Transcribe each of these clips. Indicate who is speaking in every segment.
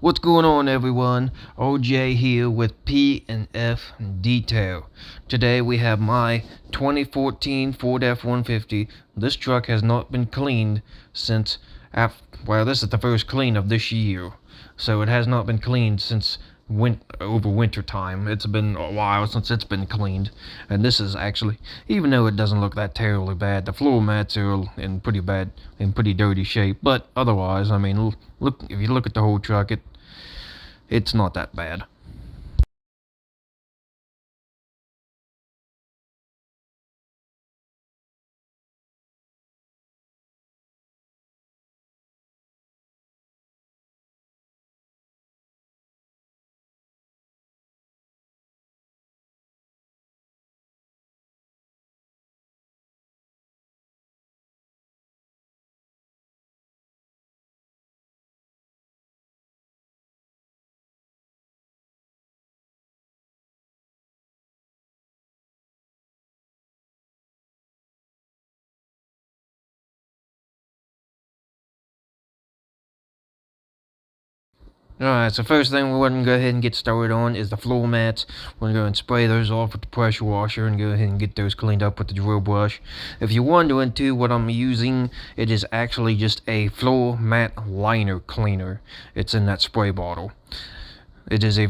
Speaker 1: What's going on, everyone? OJ here with P&F Detail. Today we have my 2014 Ford F-150. This truck has not been cleaned since, well, this is the first clean of this year. So it has not been cleaned since over winter time. It's been a while since it's been cleaned, and this is actually, even though it doesn't look that terribly bad, the floor mats are in pretty dirty shape. But otherwise, I mean, look, if you look at the whole truck, it's not that bad. Alright, so first thing we're going to go ahead and get started on is the floor mats. We're going to go and spray those off with the pressure washer and go ahead and get those cleaned up with the drill brush. If you're wondering too what I'm using, it is actually just a floor mat liner cleaner. It's in that spray bottle. It is a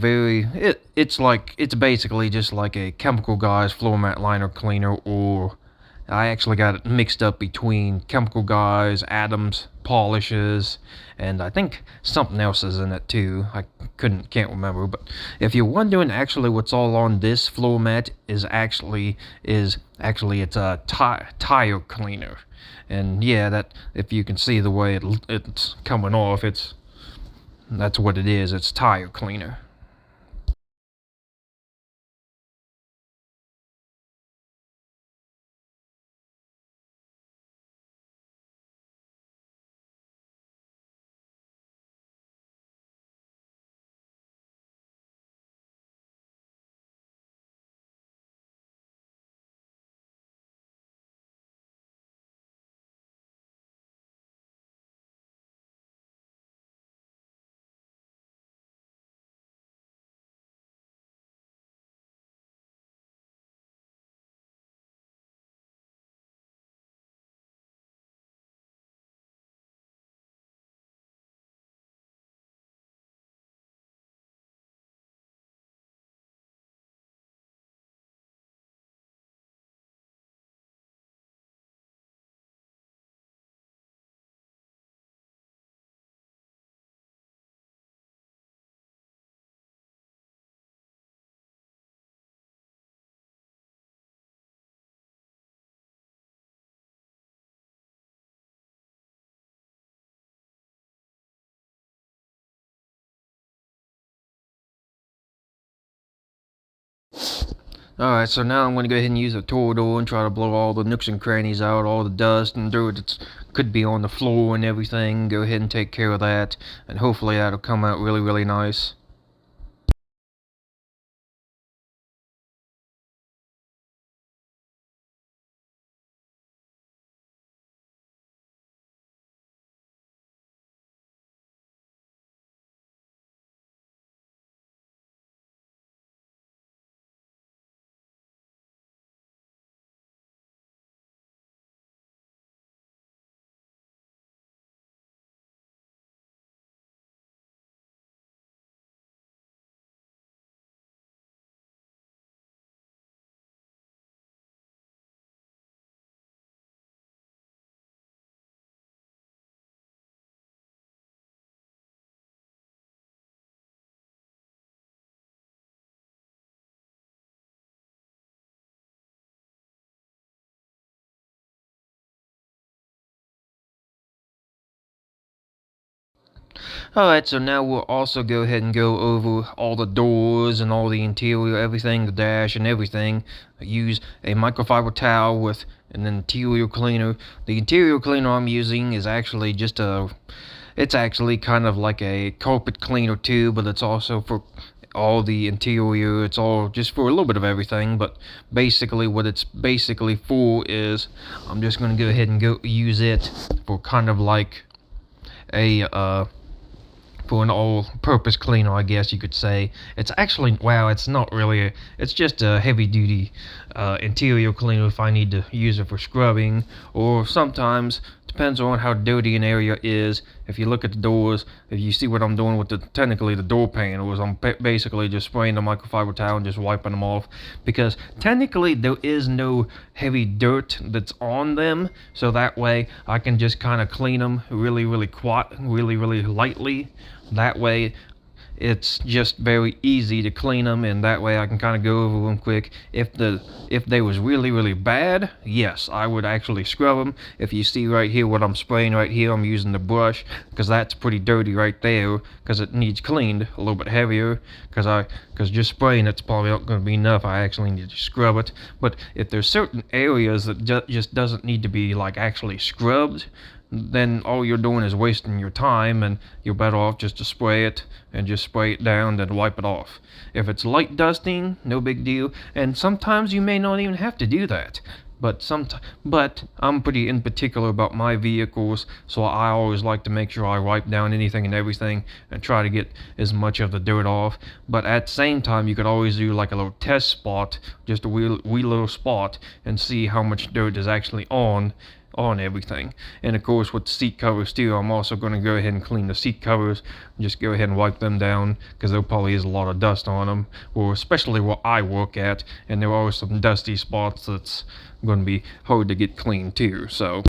Speaker 1: it's basically just like a Chemical Guys floor mat liner cleaner, or I actually got it mixed up between Chemical Guys, Adams polishes, and I think something else is in it too. I can't remember. But if you're wondering, actually, what's all on this floor mat is actually it's a tire cleaner. And yeah, that, if you can see the way it's coming off, that's what it is. It's tire cleaner. Alright, so now I'm going to go ahead and use a tool and try to blow all the nooks and crannies out, all the dust and dirt that could be on the floor and everything. Go ahead and take care of that, and hopefully that'll come out really, really nice. Alright, so now we'll also go ahead and go over all the doors and all the interior, everything, the dash and everything. Use a microfiber towel with an interior cleaner. The interior cleaner I'm using is actually it's actually kind of like a carpet cleaner too, but it's also for all the interior. It's all just for a little bit of everything, but basically what it's basically for is, I'm just going to go ahead and use it for kind of like a for an all-purpose cleaner, I guess you could say. It's actually, well, it's not really. It's just a heavy-duty interior cleaner if I need to use it for scrubbing, or sometimes depends on how dirty an area is. If you look at the doors, if you see what I'm doing with technically the door panels, I'm basically just spraying the microfiber towel and just wiping them off, because technically there is no heavy dirt that's on them, so that way I can just kind of clean them really really lightly. That way it's just very easy to clean them, and that way I can kind of go over them quick. If they was really bad, yes, I would actually scrub them. If you see right here what I'm spraying right here, I'm using the brush because that's pretty dirty right there, because it needs cleaned a little bit heavier, because just spraying it's probably not going to be enough. I actually need to scrub it. But if there's certain areas that just doesn't need to be like actually scrubbed, then all you're doing is wasting your time, and you're better off just to spray it and just spray it down, then wipe it off. If it's light dusting, no big deal, and sometimes you may not even have to do that. But I'm pretty in particular about my vehicles, so I always like to make sure I wipe down anything and everything and try to get as much of the dirt off. But at the same time, you could always do like a little test spot, just a wee little spot, and see how much dirt is actually on everything. And of course with the seat covers too, I'm also going to go ahead and clean the seat covers, just go ahead and wipe them down, because there probably is a lot of dust on them, or especially where I work at, and there are some dusty spots that's going to be hard to get clean too. So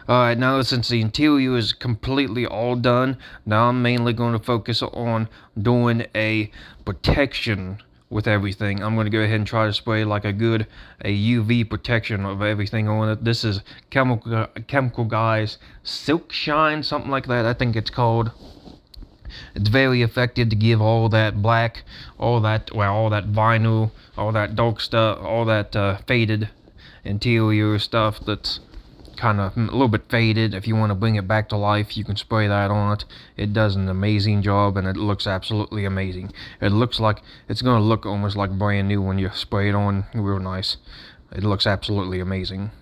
Speaker 1: alright, now since the interior is completely all done, now I'm mainly going to focus on doing a protection with everything. I'm going to go ahead and try to spray like a UV protection of everything on it. This is Chemical Guys Silk Shine, something like that, I think it's called. It's very effective to give all that black, all that vinyl, all that dark stuff, all that faded interior stuff that's kind of a little bit faded. If you want to bring it back to life, you can spray that on it. It does an amazing job, and it looks absolutely amazing. It looks like it's going to look almost like brand new when you spray it on real nice. It looks absolutely amazing.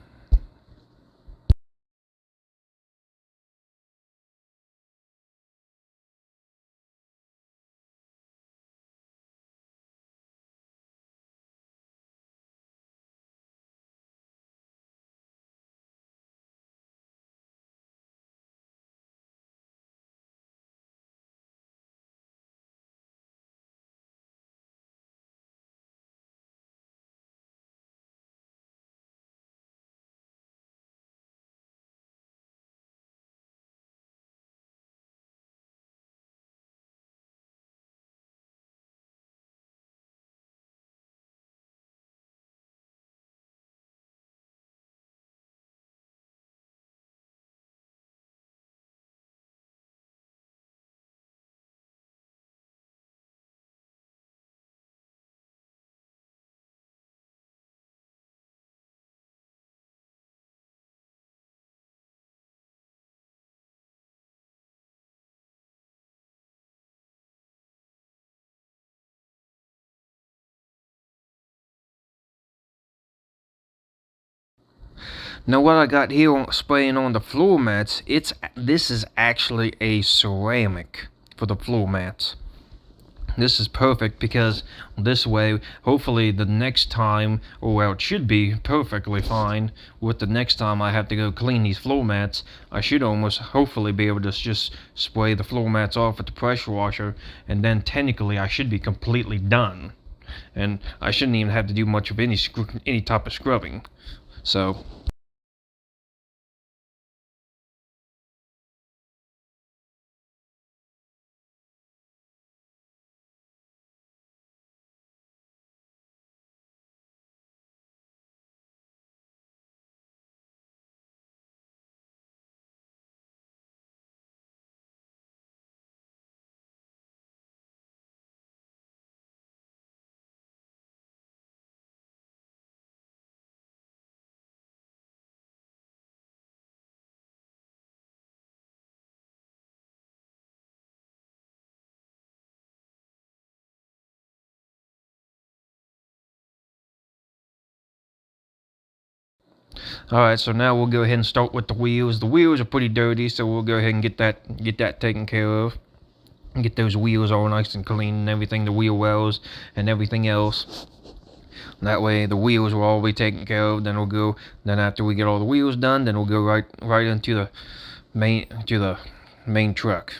Speaker 1: Now what I got here spraying on the floor mats, this is actually a ceramic for the floor mats. This is perfect because this way, hopefully the next time, or well, it should be perfectly fine with the next time I have to go clean these floor mats, I should almost hopefully be able to just spray the floor mats off with the pressure washer, and then technically I should be completely done. And I shouldn't even have to do much of any type of scrubbing. So alright, so now we'll go ahead and start with the wheels. The wheels are pretty dirty, so we'll go ahead and get that taken care of. Get those wheels all nice and clean and everything, the wheel wells and everything else. That way the wheels will all be taken care of. Then after we get all the wheels done, then we'll go right into the main truck.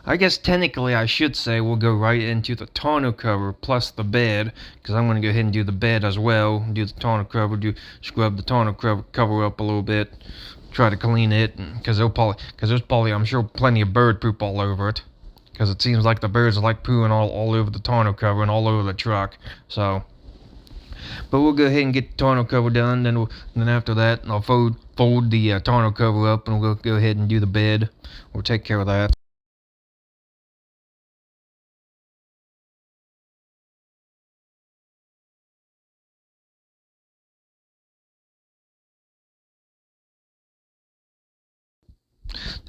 Speaker 1: I guess technically I should say we'll go right into the tonneau cover plus the bed, because I'm going to go ahead and do the bed as well. Do the tonneau cover, scrub the tonneau cover up a little bit, try to clean it, because there's probably I'm sure plenty of bird poop all over it, because it seems like the birds are like pooing all over the tonneau cover and all over the truck. So, but we'll go ahead and get the tonneau cover done. Then after that, I'll fold the tonneau cover up, and we'll go ahead and do the bed. We'll take care of that.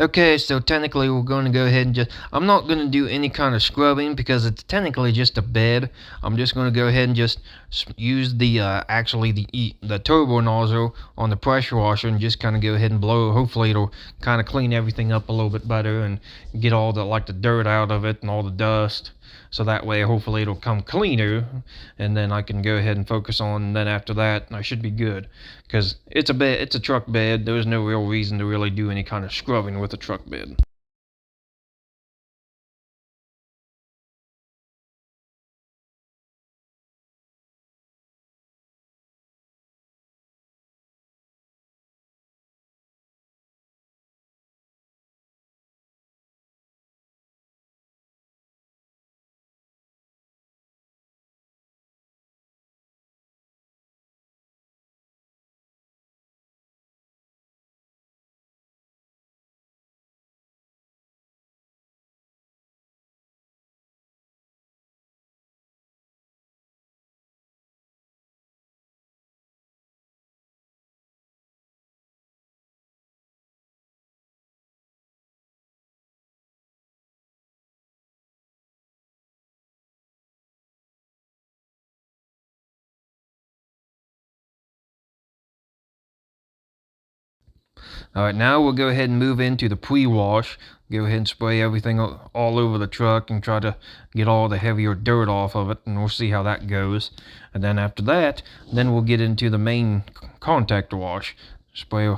Speaker 1: Okay, so technically we're going to go ahead and I'm not going to do any kind of scrubbing because it's technically just a bed. I'm just going to go ahead and just use actually the turbo nozzle on the pressure washer and just kind of go ahead and blow. Hopefully it'll kind of clean everything up a little bit better and get all the dirt out of it and all the dust. So that way hopefully it'll come cleaner, and then I can go ahead and focus on, and then after that I should be good, because it's a truck bed. There's no real reason to really do any kind of scrubbing with a truck bed. Alright, now we'll go ahead and move into the pre-wash. Go ahead and spray everything all over the truck and try to get all the heavier dirt off of it, and we'll see how that goes. And then after that, then we'll get into the main contact wash. Spray